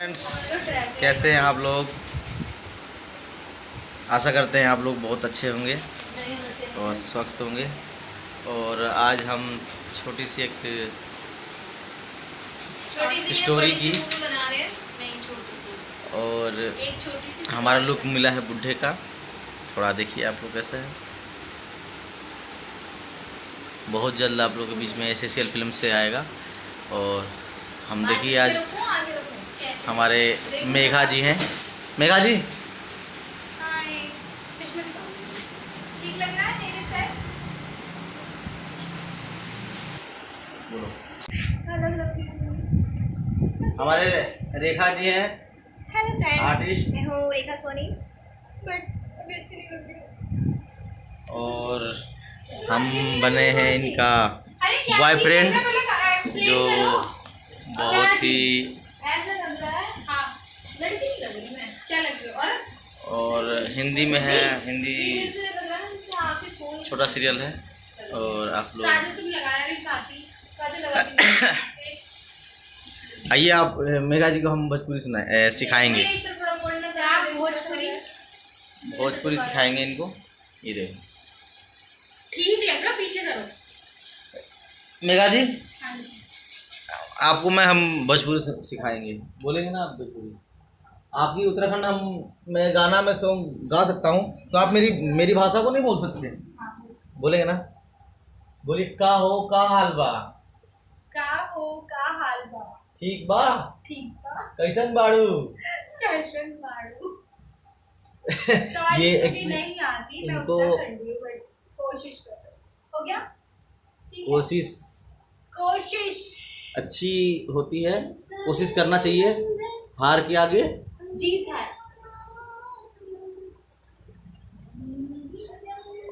Friends, कैसे हैं आप लोग? आशा करते हैं आप लोग बहुत अच्छे होंगे और स्वस्थ होंगे। और आज हम छोटी सी एक स्टोरी की और हमारा लुक मिला है बुढ़े का। थोड़ा देखिए आप लोग कैसा है। बहुत जल्द आप लोग के बीच में एसेसियल फिल्म से आएगा। और हम देखिए आज हमारे मेघा जी हैं। मेघा जी ठीक लग रहा है मेरे स्टाइल? बोलो। अलग हमारे रेखा जी हैं हेलो फ्रेंड्स, आर्टिस्ट। मैं हूँ रेखा सोनी, बट अभी अच्छी नहीं लग रही। और हम बने हैं इनका बॉयफ्रेंड, जो बहुत ही ऐसा लग रहा है। हाँ, लड़की नहीं लग रही मैं। क्या लग रही है? और हिंदी में है। हिंदी ऐसे लग रहा है जैसे आंखें सोई। छोटा सीरियल है। और आप लोग काजल तुम लगाना नहीं चाहती? काजल लगाती आइए, आप मेघा जी को हम भोजपुरी सिखाएंगे। भोजपुरी सिखाएंगे इनको। ये देखो, ठीक लग रहा, पीछे करो। मेघा जी हाँ जी। आपको हम भोजपुरी सिखाएंगे। बोलेंगे ना आप भोजपुरी? आपकी उत्तराखंड मैं गाना में सॉन्ग गा सकता हूँ, तो आप मेरी भाषा को नहीं बोल सकते? बोलेंगे ना? बोलिए, का हो का हाल बा? का हो का हाल बा? ठीक बा। ठीक बा। कैसन बाड़ू? कैसन बाड़ू? ये मुझे नहीं आती, मैं इनको उत्तराखंडी हूँ, बट कोशिश कर रही हूँ। हो गया? कोशिश अच्छी होती है, कोशिश करना चाहिए। हार के आगे जीत है।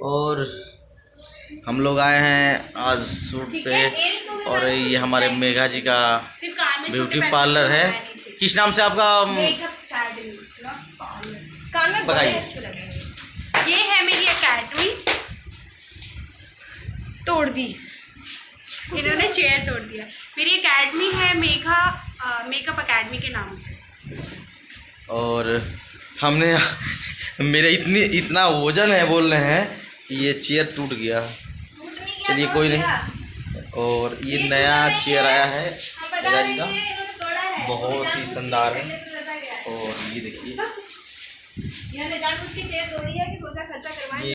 और हम लोग आए हैं आज शूट पे। और ये हमारे मेघा जी का ब्यूटी पार्लर है। किस नाम से आपका? कान में बड़े बताइए। अच्छे लगेंगे। ये है मेरी एकेडमी। तोड़ दी इन्होंने, चेयर तोड़ दिया। मेरी एकेडमी है मेघा मेकअप एकेडमी के नाम से। और हमने मेरे इतना वजन है, बोल रहे हैं कि ये चेयर टूट गया। चलिए कोई नहीं। और ये नया चेयर आया है मेघा जी का, बहुत ही शानदार है। और ये देखिए, जानबूझ के चेयर तोड़ी है कि सोचा खर्चा करवाएं।